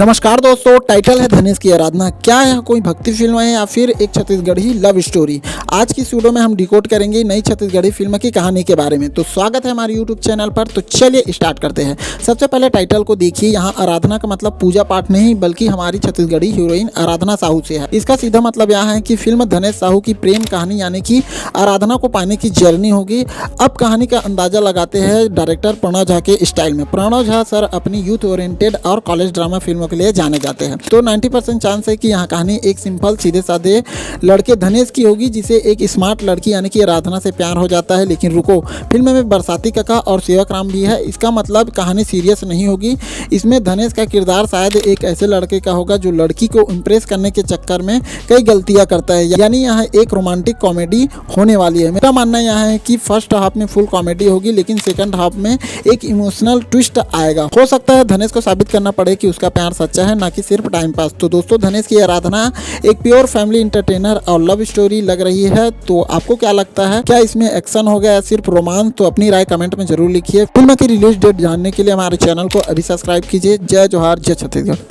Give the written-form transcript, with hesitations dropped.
नमस्कार दोस्तों, टाइटल है धनेश की आराधना। क्या यह कोई भक्ति फिल्म है या फिर एक छत्तीसगढ़ी लव स्टोरी? आज की इस वीडियो में हम डिकोड करेंगे नई छत्तीसगढ़ी फिल्म की कहानी के बारे में। तो स्वागत है हमारे यूट्यूब चैनल पर। तो चलिए स्टार्ट करते हैं। सबसे पहले टाइटल को देखिए। यहाँ आराधना का मतलब पूजा पाठ नहीं बल्कि हमारी छत्तीसगढ़ी हीरोइन आराधना साहू से है। इसका सीधा मतलब यह है कि फिल्म धनेश साहू की प्रेम कहानी यानी कि आराधना को पाने की जर्नी होगी। अब कहानी का अंदाजा लगाते हैं डायरेक्टर प्रणव झा के स्टाइल में। प्रणव झा सर अपनी यूथ ओरिएंटेड और कॉलेज ड्रामा फिल्मों के लिए जाने जाते हैं। तो 90% चांस है कि यहाँ कहानी एक सिंपल सीधे साधे लड़के धनेश की होगी जिसे एक स्मार्ट लड़की यानी कि आराधना से प्यार हो जाता है। लेकिन रुको, फिल्म में बरसाती काका और सेवक राम भी है। इसका मतलब कहानी सीरियस नहीं होगी। इसमें धनेश का किरदार शायद एक ऐसे लड़के का होगा जो लड़की को इम्प्रेस करने के चक्कर में कई गलतियां करता है। यानी यहाँ एक रोमांटिक कॉमेडी होने वाली है। मेरा मानना यह है कि फर्स्ट हाफ में फुल कॉमेडी होगी लेकिन सेकंड हाफ में एक इमोशनल ट्विस्ट आएगा। हो सकता है धनेश को साबित करना पड़े कि उसका प्यार सच्चा है, ना कि सिर्फ टाइम पास। तो दोस्तों, धनेश की आराधना एक प्योर फैमिली इंटरटेनर और लव स्टोरी लग रही है। तो आपको क्या लगता है? क्या इसमें एक्शन होगा या सिर्फ रोमांस? तो अपनी राय कमेंट में जरूर लिखिए। फिल्म की रिलीज डेट जानने के लिए हमारे चैनल को अभी सब्सक्राइब कीजिए। जय जोहार, जय छत्तीसगढ़।